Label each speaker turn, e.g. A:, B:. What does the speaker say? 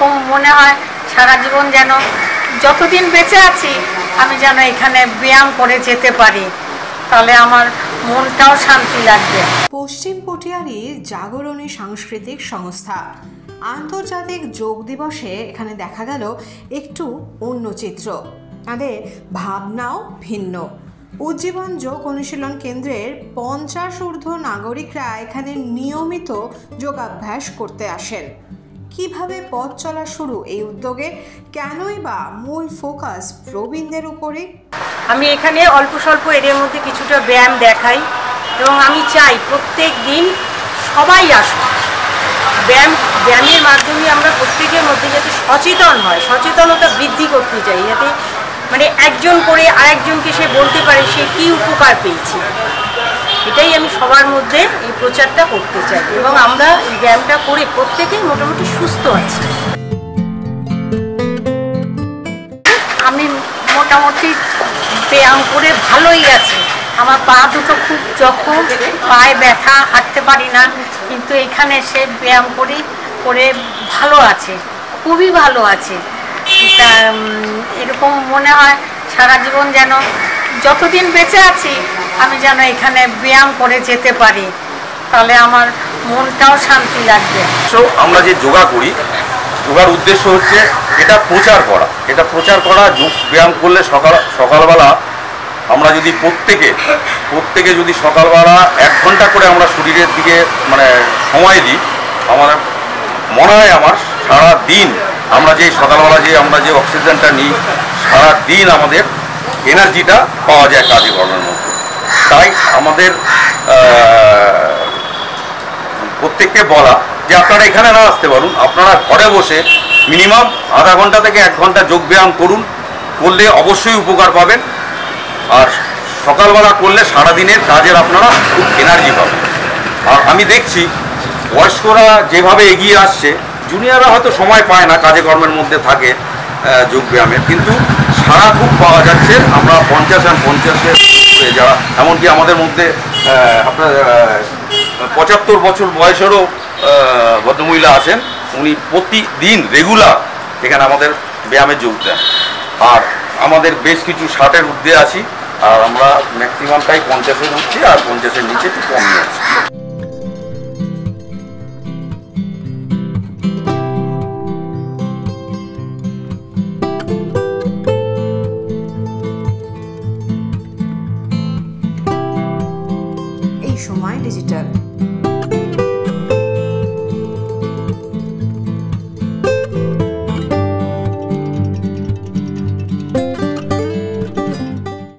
A: এরকম মনে হয় সারা জীবন যেন যতদিন বেঁচে আছি আমি যেন এখানে ব্যায়াম করে যেতে পারি, তাহলে আমার মনটাও শান্তি লাগবে।
B: পশ্চিম পটিয়ারি জাগরণী সাংস্কৃতিক সংস্থা আন্তর্জাতিক যোগ দিবসে এখানে দেখা গেল একটু অন্য চিত্র। তাদের ভাবনাও ভিন্ন। উজ্জীবন যোগ অনুশীলন কেন্দ্রের 50 ঊর্ধ্ব নাগরিকরা এখানে নিয়মিত যোগাভ্যাস করতে আসেন। কিভাবে পথ চলা শুরু এই উদ্যোগে, কেনই বা মূল ফোকাস প্রবীণদের উপরে?
A: আমি এখানে অল্প স্বল্প এর মধ্যে কিছুটা ব্যায়াম দেখাই এবং আমি চাই প্রত্যেক দিন সবাই আসুক। ব্যায়ামের মাধ্যমে আমরা প্রত্যেকের মধ্যে যাতে সচেতন হয়, সচেতনতা বৃদ্ধি করতে চাই, যাতে মানে একজন করে আরেকজনকে সে বলতে পারে সে কি উপকার পেয়েছে। এটাই আমি সবার মধ্যে এই প্রচারটা করতে চাই এবং আমরা এই ব্যায়ামটা করে প্রত্যেকেই মোটামুটি সুস্থ আছি। আমি মোটামুটি ব্যায়াম করে ভালোই আছি। আমার পা দুটো খুব জখম, পায়ে ব্যথা, হাঁটতে পারি না, কিন্তু এখানে এসে ব্যায়াম করে ভালো আছে, খুবই ভালো আছে। এরকম মনে হয় সারা জীবন যেন যতদিন বেঁচে আছি আমি যেন এখানে ব্যায়াম করে যেতে পারি, তাহলে আমার মনটাও শান্তি লাগবে।
C: আমরা যে যোগা করি, যোগার উদ্দেশ্য হচ্ছে এটা প্রচার করা। যোগ ব্যায়াম করলে সকালবেলা আমরা যদি প্রত্যেকে যদি সকালবেলা 1 ঘন্টা করে আমরা শরীরের দিকে মানে সময় দিই, আমার মনে হয় আমার সারা দিন আমরা যে সকালবেলা আমরা যে অক্সিজেনটা নিই, সারা দিন আমাদের এনার্জিটা পাওয়া যায় কাজে কর্মের মধ্যে। তাই আমাদের প্রত্যেককে বলা যে আপনারা এখানে না আসতে পারুন, আপনারা ঘরে বসে মিনিমাম আধা ঘন্টা থেকে 1 ঘন্টা যোগ ব্যায়াম করলে অবশ্যই উপকার পাবেন। আর সকালবেলা করলে সারাদিনের কাজের আপনারা খুব এনার্জি পাবেন। আর আমি দেখছি বয়স্করা যেভাবে এগিয়ে আসছে, জুনিয়ররা হয়তো সময় পায় না, কাজে কর্মের মধ্যে থাকে যোগ ব্যায়ামের, কিন্তু সারা খুব পাওয়া যাচ্ছে। আমরা 50 আর 50-এর যারা, এমনকি আমাদের মধ্যে আপনার 75 বছর বয়সেরও ভদ্রমহিলা আছেন, উনি প্রতিদিন রেগুলার এখানে আমাদের ব্যায়ামে যোগ দেন। আর আমাদের বেশ কিছু 60-এর ঊর্ধ্বে আছি, আর আমরা ম্যাক্সিমামটাই 50-এর উঠছি, আর 50-এর নিচে একটু কমই আছি।